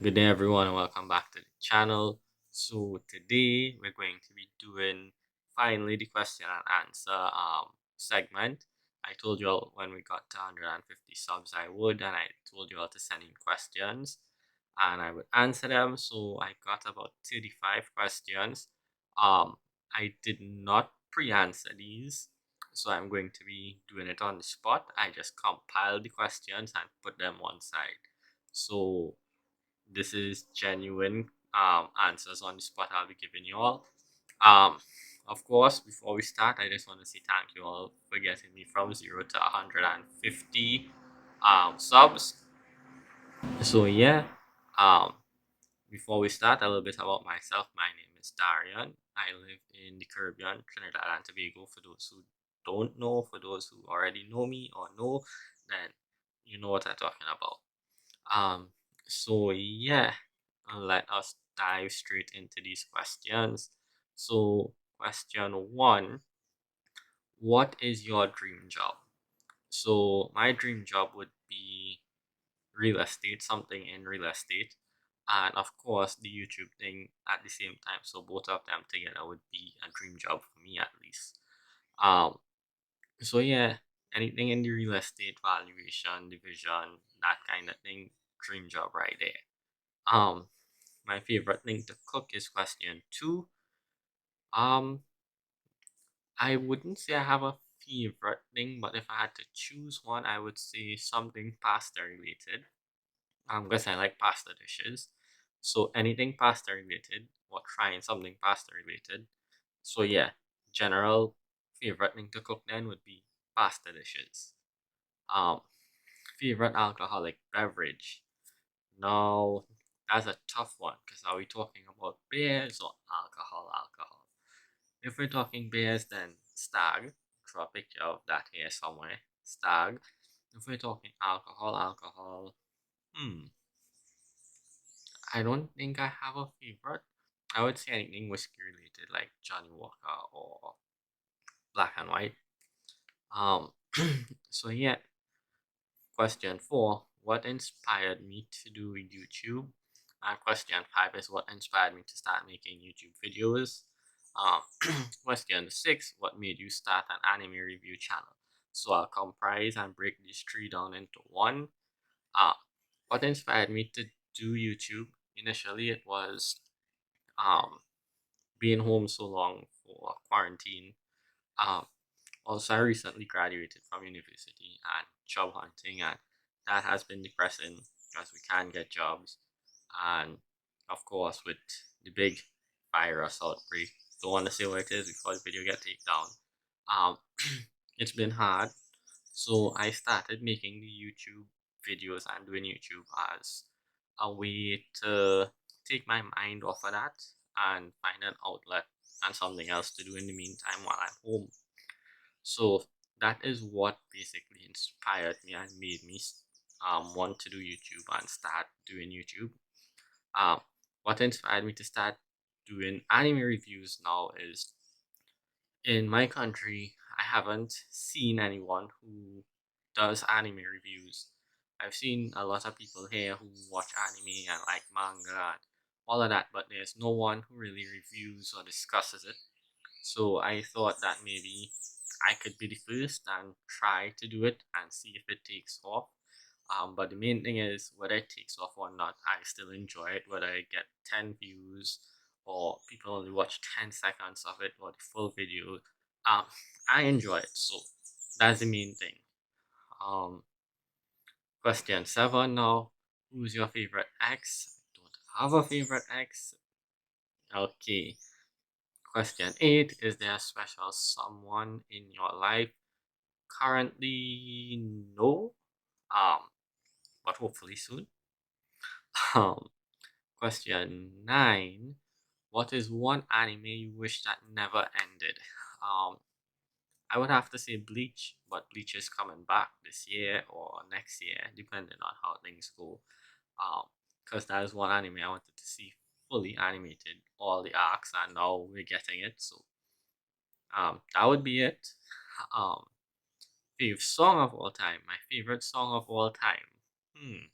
Good day, everyone, and welcome back to the channel. So today we're going to be doing finally the question and answer segment. I told you all when we got to 150 subs I would, and I told you all to send in questions, and I would answer them. So I got about 35 questions. I did not pre-answer these, so I'm going to be doing it on the spot. I just compiled the questions and put them one side. So this is genuine answers on the spot I'll be giving you all. Um, of course, before we start, I just want to say thank you all for getting me from 0 to 150 subs. So, yeah, um, before we start, a little bit about myself. My name is Darian. I live in the Caribbean, Trinidad and Tobago. For those who don't know, for those who already know me or know, then you know what I'm talking about. Um, so yeah, let us dive straight into these questions. So, question one: what is your dream job? So, my dream job would be real estate, something in real estate, and of course, the YouTube thing at the same time. So, both of them together would be a dream job for me, at least. Um, so yeah, anything in the real estate valuation division, that kind of thing, dream job right there. Um, my favorite thing to cook is question two. Um, I wouldn't say I have a favorite thing, but if I had to choose one, I would say something pasta related. Because I like pasta dishes. So anything pasta related or trying something pasta related. So yeah, general favorite thing to cook then would be pasta dishes. Um, favorite alcoholic beverage. Now, that's a tough one because are we talking about beers or alcohol? Alcohol. If we're talking beers, then Stag. Draw a picture of that here somewhere. Stag. If we're talking alcohol, alcohol. Hmm. I don't think I have a favorite. I would say anything whiskey related, like Johnny Walker or Black and White. Um. So yeah. Question four: what inspired me to do YouTube? And question five is what inspired me to start making YouTube videos. Um, question six: what made you start an anime review channel? So I'll comprise and break these three down into one. Uh, what inspired me to do YouTube? Initially, it was um, being home so long for quarantine. Um, Also, I recently graduated from university and job hunting, and that has been depressing because we can't get jobs. And of course, with the big virus outbreak, don't want to say what it is before the video get taken down. Um, it's been hard, so I started making the YouTube videos and doing YouTube as a way to take my mind off of that and find an outlet and something else to do in the meantime while I'm home. So that is what basically inspired me and made me want to do YouTube and start doing YouTube. Um, what inspired me to start doing anime reviews now is in my country, I haven't seen anyone who does anime reviews. I've seen a lot of people here who watch anime and like manga and all of that, but there's no one who really reviews or discusses it. So I thought that maybe I could be the first and try to do it and see if it takes off. But the main thing is whether it takes off or not, I still enjoy it. Whether I get 10 views or people only watch 10 seconds of it or the full video, um, I enjoy it. So that's the main thing. Um, question seven now. Who's your favorite ex? I don't have a favorite ex. Okay. Question eight: is there a special someone in your life? Currently, no. Um, but hopefully soon. Um, question nine: what is one anime you wish that never ended? Um, I would have to say Bleach, but Bleach is coming back this year or next year, depending on how things go. Because that is one anime I wanted to see fully animated, all the arcs, and now we're getting it. So, that would be it. Um, favorite song of all time. My favorite song of all time. Hmm.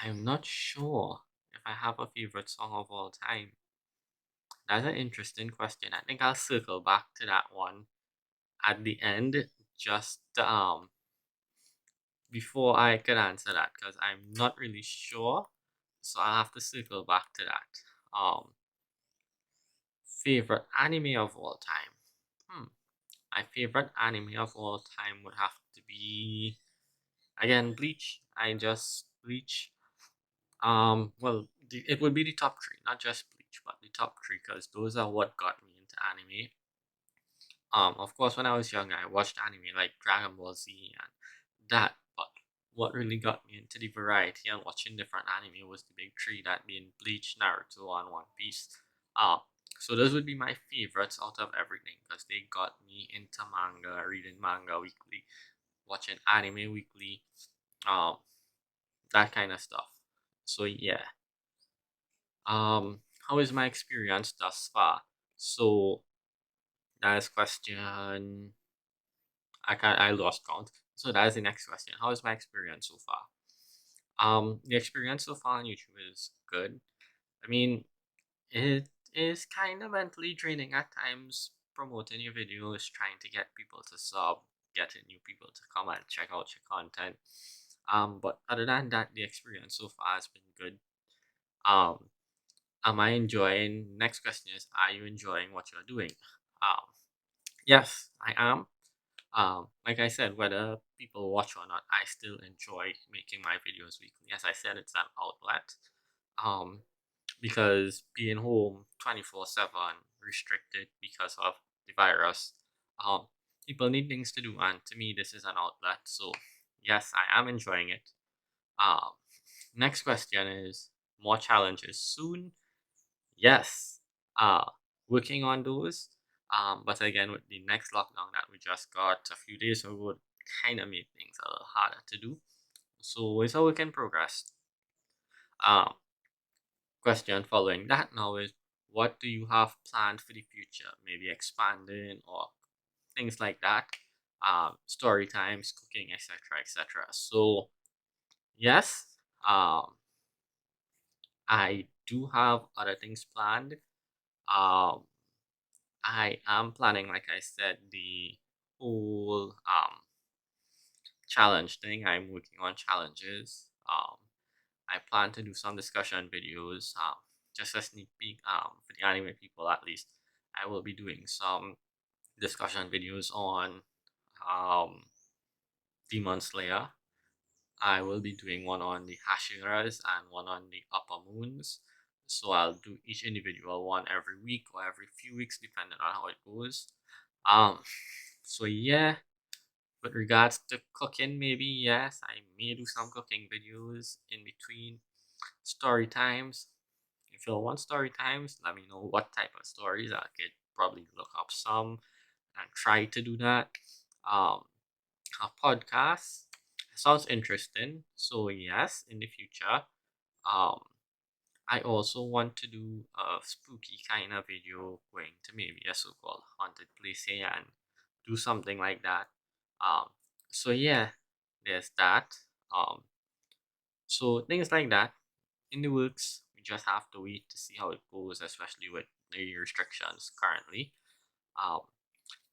I'm not sure if I have a favorite song of all time. That's an interesting question. I think I'll circle back to that one at the end, just before I can answer that, because I'm not really sure. So I'll have to circle back to that. Favorite anime of all time. Hmm. My favorite anime of all time would have to be again Bleach. I just Bleach. It would be the top three, not just Bleach, but the top three, because those are what got me into anime. Of course, when I was younger, I watched anime like Dragon Ball Z and that. But what really got me into the variety and watching different anime was the big three, that being Bleach, Naruto, and One Piece. Um, so those would be my favorites out of everything, because they got me into manga, reading manga weekly, watching anime weekly, um, that kind of stuff. So yeah. How is my experience thus far? So that is question. I lost count. So that is the next question. How is my experience so far? The experience so far on YouTube is good. I mean, it is kind of mentally draining at times promoting your videos, trying to get people to sub, getting new people to come and check out your content. But other than that, the experience so far has been good. Um, am I enjoying? Next question is, are you enjoying what you're doing? Um, yes, I am. Like I said, whether people watch or not, I still enjoy making my videos weekly. As I said, it's an outlet. Um, because being home 24/7, restricted because of the virus, um, people need things to do, and to me, this is an outlet. So, yes, I am enjoying it. Um, Next question is, more challenges soon? Yes. Uh, Working on those. But again, with the next lockdown that we just got a few days ago, kind of made things a little harder to do. So it's a work in progress. Um, Question following that now is, what do you have planned for the future? Maybe expanding or things like that. Story times, cooking, etc., etc. So yes, um, I do have other things planned. Um, I am planning, like I said, the whole challenge thing. I'm working on challenges. I plan to do some discussion videos. Just a sneak peek. For the anime people at least, I will be doing some discussion videos on um Demon Slayer. I will be doing one on the Hashiras and one on the Upper Moons. So I'll do each individual one every week or every few weeks, depending on how it goes. Um, so yeah, with regards to cooking, maybe yes, I may do some cooking videos in between story times. If you want story times, let me know what type of stories. I could probably look up some and try to do that. Um, a podcast sounds interesting. So yes, in the future, um, I also want to do a spooky kind of video, going to maybe a so-called haunted place here and do something like that. Um, so yeah, there's that. Um, so things like that in the works. We just have to wait to see how it goes, especially with the restrictions currently. Um,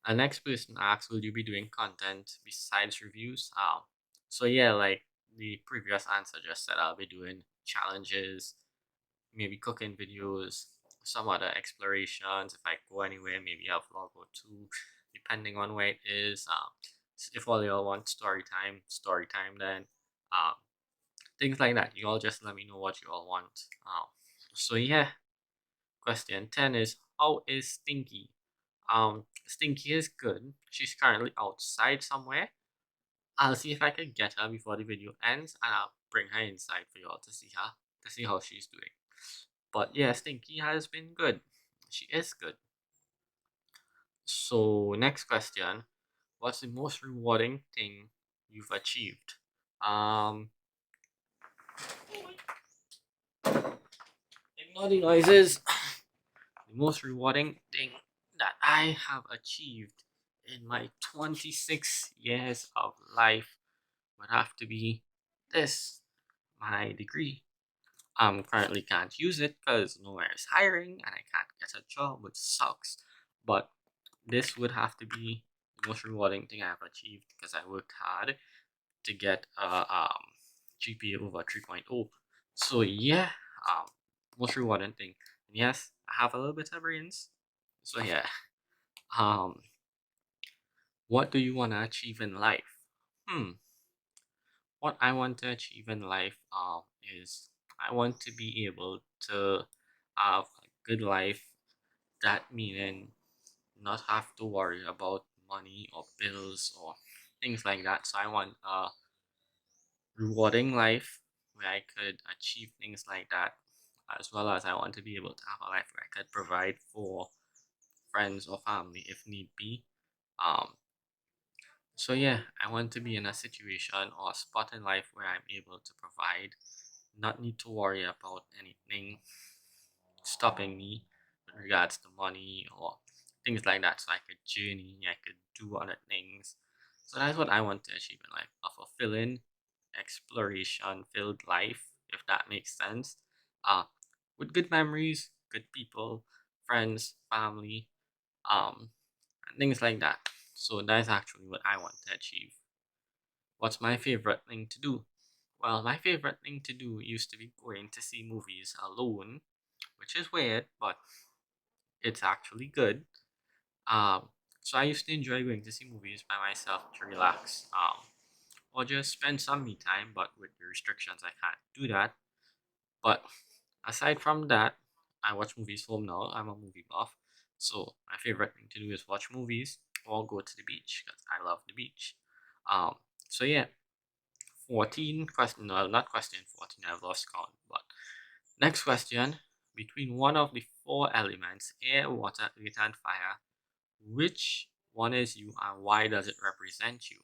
the next person asks, will you be doing content besides reviews? So yeah, like the previous answer just said, I'll be doing challenges, maybe cooking videos, some other explorations. If I go anywhere, maybe a vlog or two, depending on where it is. If all y'all want story time then. Um, Things like that. You all just let me know what you all want. So yeah, question 10 is, how is Stinky? Stinky is good. She's currently outside somewhere. I'll see if I can get her before the video ends, and I'll bring her inside for y'all to see her, to see how she's doing. But yeah, Stinky has been good. She is good. So next question, what's the most rewarding thing you've achieved? Um, Ignore the noises. The most rewarding thing that I have achieved in my 26 years of life would have to be this. my degree. Currently can't use it because nowhere is hiring and I can't get a job, which sucks. But this would have to be the most rewarding thing I've achieved because I worked hard to get a GPA over 3.0. So yeah, um, most rewarding thing. And yes, I have a little bit of brains. So yeah, um, what do you want to achieve in life? Hmm, what I want to achieve in life is I want to be able to have a good life. That meaning not have to worry about money or bills or things like that. So I want a rewarding life where I could achieve things like that, as well as I want to be able to have a life where I could provide for friends or family if need be. Um, so yeah, I want to be in a situation or a spot in life where I'm able to provide, not need to worry about anything stopping me with regards to money or things like that. So I could journey, I could do other things. So that's what I want to achieve in life, a fulfilling, exploration filled life, if that makes sense. Uh, with good memories, good people, friends, family, and things like that. So that's actually what I want to achieve. What's my favorite thing to do? Well, my favorite thing to do used to be going to see movies alone, which is weird, but it's actually good. Um, so I used to enjoy going to see movies by myself to relax, or just spend some me time. But with the restrictions, I can't do that. But aside from that, I watch movies home now. I'm a movie buff, so my favorite thing to do is watch movies or go to the beach because I love the beach. Um, so yeah, 14 question. Well, not question 14. I've lost count. But next question: between one of the four elements, air, water, earth, and fire, which one is you and why does it represent you?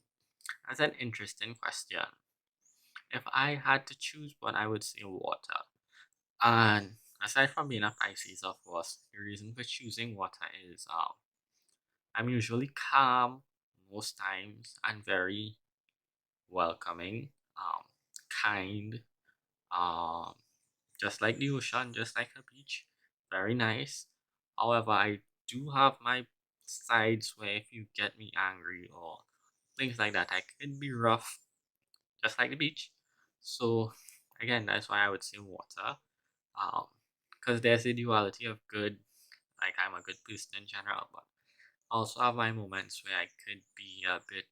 That's an interesting question. If I had to choose one, I would say water. And aside from being a Pisces, of course, the reason for choosing water is I'm usually calm most times and very welcoming, kind, um, just like the ocean, just like a beach, very nice. However, I do have my sides where if you get me angry or things like that, I can be rough, just like the beach. So again, that's why I would say water. Um, because there's a duality of good, like I'm a good person in general, but I also have my moments where I could be a bit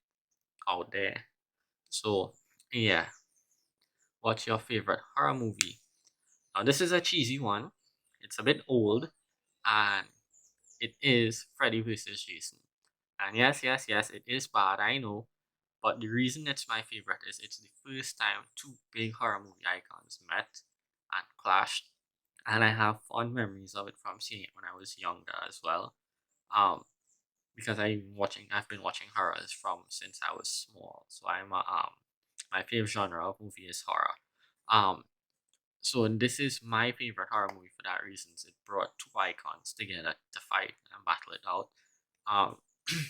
out there. So yeah, what's your favorite horror movie? Now this is a cheesy one. It's a bit old, and it is Freddy vs. Jason. And yes, yes, yes, it is bad, I know. But the reason it's my favorite is it's the first time two big horror movie icons met and clashed. And I have fond memories of it from seeing it when I was younger as well. Um, because I've been watching horrors from since I was small. So my favorite genre of movie is horror. Um, so this is my favorite horror movie for that reason. It brought two icons together to fight and battle it out. Um,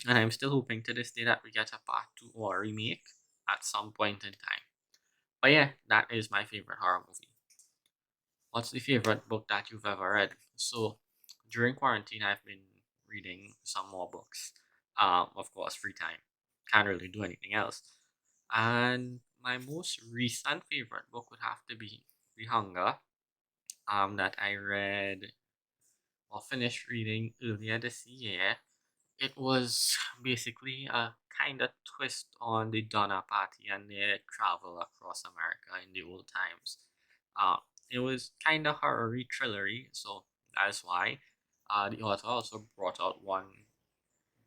and I'm still hoping to this day that we get a part two or a remake at some point in time. But yeah, that is my favorite horror movie. What's the favorite book that you've ever read? So during quarantine, I've been reading some more books. Of course, free time. Can't really do anything else. And my most recent favorite book would have to be The Hunger. That I read or finished reading earlier this year. It was basically a kind of twist on the Donner Party and their travel across America in the old times. Uh, it was kind of horror thrillery, so that's why. The author also brought out one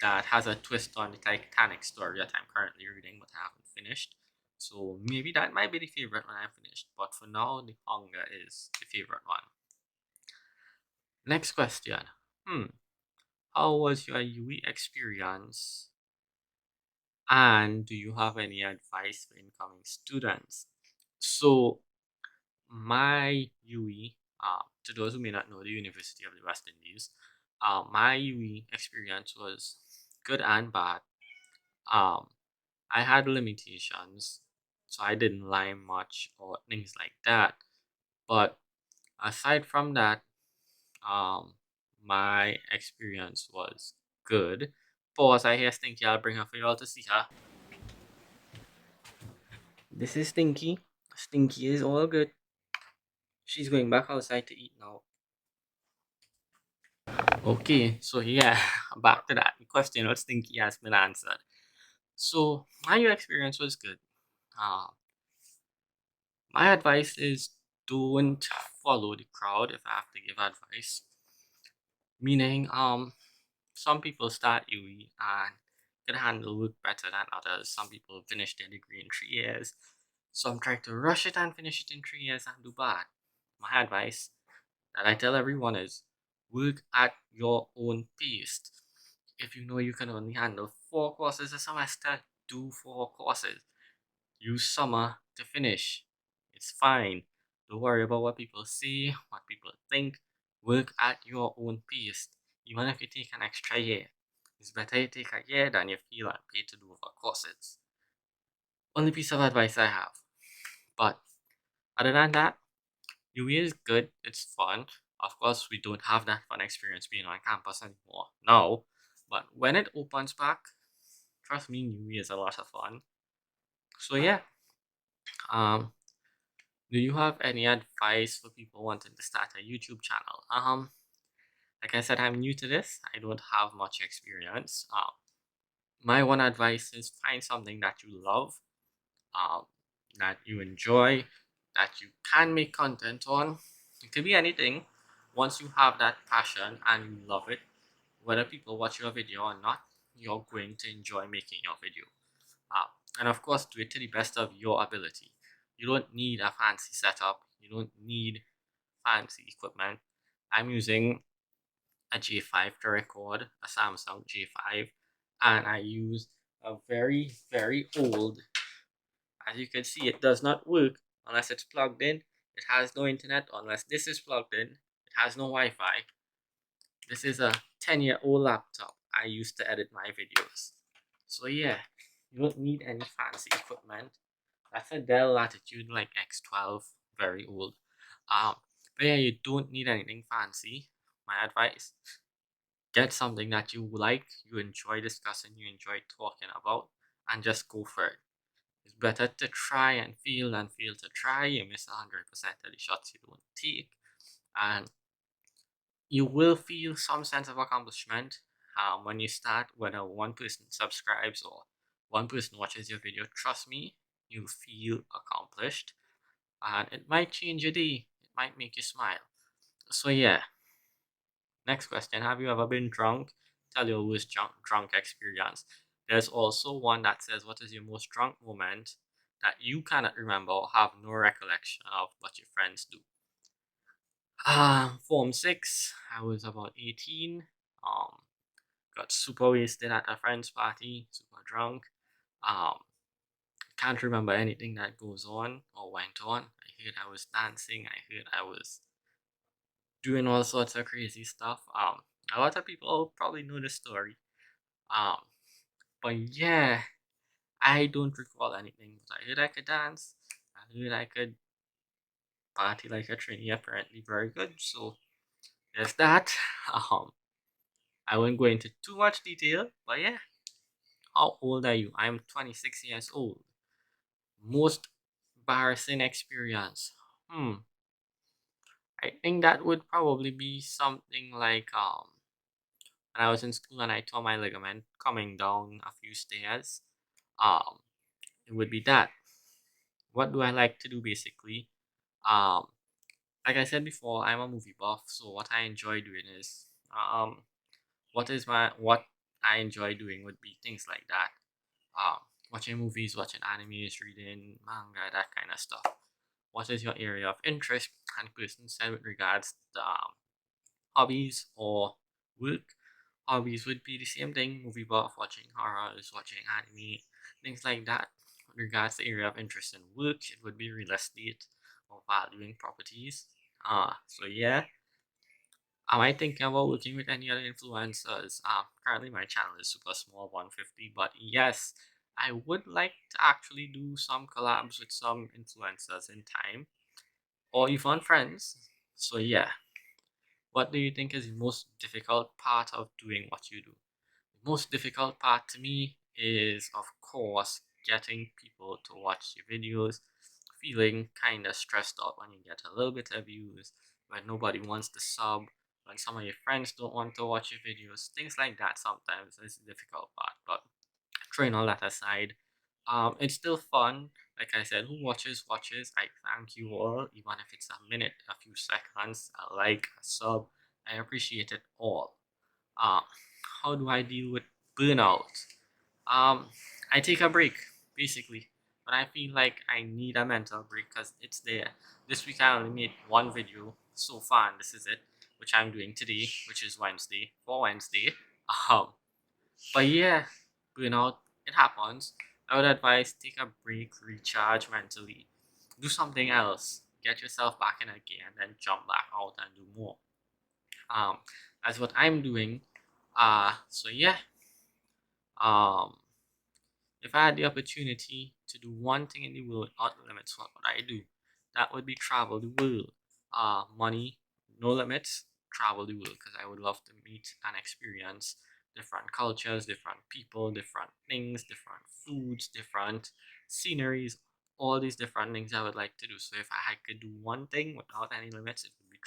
that has a twist on the Titanic story that I'm currently reading, but I haven't finished. So maybe that might be the favorite when I'm finished, but for now, The Hunger is the favorite one. Next question. Hmm. How was your UE experience? And do you have any advice for incoming students? So, my UE, to those who may not know, the University of the West Indies, my UE experience was good and bad. Um, I had limitations. so I didn't lie much or things like that. But aside from that, um, my experience was good. Pause. I hear Stinky. I'll bring her for you all to see her. This is Stinky. Stinky is all good. She's going back outside to eat now. Okay, so yeah, back to that question. What Stinky has been answered. So my experience was good. Uh, my advice is don't follow the crowd if I have to give advice. Meaning, some people start UE and can handle work better than others. Some people finish their degree in 3 years. Some try to rush it and finish it in 3 years and do bad. My advice that I tell everyone is work at your own pace. If you know you can only handle 4 courses a semester, do 4 courses. Use summer to finish. It's fine. Don't worry about what people say, what people think. Work at your own pace. Even if you take an extra year. It's better you take a year than you feel unpaid to do over courses. Only piece of advice I have. But other than that, UE is good. It's fun. Of course, we don't have that fun experience being on campus anymore now. But when it opens back, trust me, UE is a lot of fun. So yeah, um, do you have any advice for people wanting to start a YouTube channel? Like I said, I'm new to this. I don't have much experience. My one advice is find something that you love, um, that you enjoy, that you can make content on. It could be anything. Once you have that passion and you love it, whether people watch your video or not, you're going to enjoy making your video. Uh, and of course, do it to the best of your ability. You don't need a fancy setup. You don't need fancy equipment. I'm using a J5 to record, a Samsung J5, and I use a very, very old. As you can see, it does not work unless it's plugged in. It has no internet unless this is plugged in. It has no Wi-Fi. This is a 10-year-old laptop I use to edit my videos. So yeah, you don't need any fancy equipment. That's a Dell Latitude like X12, very old. Um, but yeah, you don't need anything fancy. My advice: get something that you like, you enjoy discussing, you enjoy talking about, and just go for it. It's better to try and fail than fail to try. You miss 100% of the shots you don't take, and you will feel some sense of accomplishment when you start. Whether one person subscribes or one person watches your video, trust me, you feel accomplished, and it might change your day. It might make you smile. So yeah, next question: have you ever been drunk? Tell your worst drunk experience. There's also one that says, what is your most drunk moment that you cannot remember or have no recollection of, but your friends do? Form 6, I was about 18. Got super wasted at a friend's party, super drunk. Can't remember anything that goes on or went on. I heard I was dancing. I heard I was doing all sorts of crazy stuff. A lot of people probably know the story. Um, but yeah, I don't recall anything. But I heard I could dance. I heard I could party like a trainee. Apparently, very good. So there's that. Um, I won't go into too much detail, but yeah. How old are you? I'm 26 years old. Most embarrassing experience. I think that would probably be something like when I was in school and I tore my ligament coming down a few stairs. Um, it would be that. What do I like to do basically? Um, like I said before, I'm a movie buff, so what I enjoy doing is what I enjoy doing would be things like that. Um, watching movies, watching animes, reading manga, that kind of stuff. What is your area of interest? And person said with regards to hobbies or work. Hobbies would be the same thing: movie buff, watching horrors, watching anime, things like that. With regards to area of interest in work, it would be real estate or valuing properties. So yeah. Am I thinking about working with any other influencers? Currently my channel is super small, 150, but yes, I would like to actually do some collabs with some influencers in time, or even friends. So yeah, what do you think is the most difficult part of doing what you do? The most difficult part to me is, of course, getting people to watch your videos, feeling kind of stressed out when you get a little bit of views, when nobody wants to sub, when some of your friends don't want to watch your videos, things like that sometimes is the difficult part. But throwing all that aside, it's still fun. Like I said, who watches, watches. I thank you all, even if it's a minute, a few seconds, a like, a sub. I appreciate it all. Um, how do I deal with burnout? Um, I take a break, basically. When I feel like I need a mental break because it's there. This week I only made one video so far, and this is it, which I'm doing today, which is Wednesday, for Wednesday. Um, but yeah, burnout, it happens. I would advise take a break, recharge mentally, do something else, get yourself back in again, then jump back out and do more. Um, that's what I'm doing. So yeah. Um, if I had the opportunity to do one thing in the world without limits, what would I do? That would be travel the world. Money, no limits, travel the world because I would love to meet and experience different cultures, different people, different things, different foods, different sceneries, all these different things I would like to do. So if I could do one thing without any limits, it would be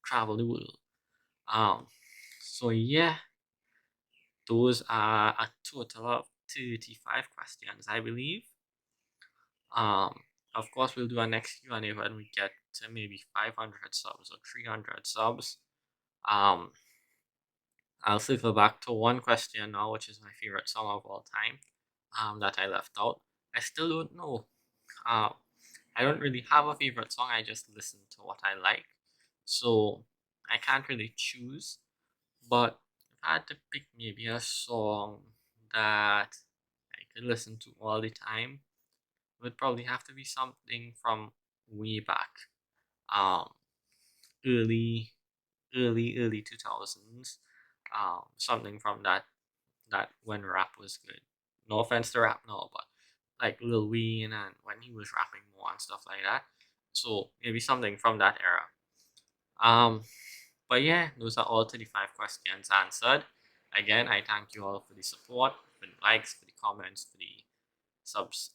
travel the world. Um, so yeah, those are a total of 35 questions, I believe. Um, of course, we'll do our next Q&A when we get to maybe 500 subs or 300 subs. Um, I'll circle back to one question now, which is my favorite song of all time, that I left out. I still don't know. Uh, I don't really have a favorite song. I just listen to what I like. So I can't really choose. But if I had to pick maybe a song that I could listen to all the time, it would probably have to be something from way back. Um, early, early 2000s. Something from that when rap was good. No offense to rap now, but like Lil Wayne and when he was rapping more and stuff like that. So maybe something from that era. Um, but yeah, those are all 35 questions answered. Again, I thank you all for the support, for the likes, for the comments, for the subs.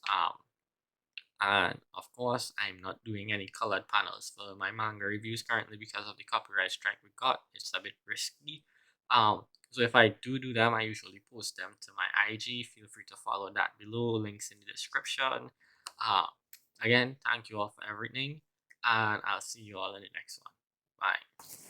And of course, I'm not doing any colored panels for my manga reviews currently because of the copyright strike we got. It's a bit risky. So if I do them, I usually post them to my IG. Feel free to follow that below. Links in the description. Uh, Again, thank you all for everything, and I'll see you all in the next one. Bye.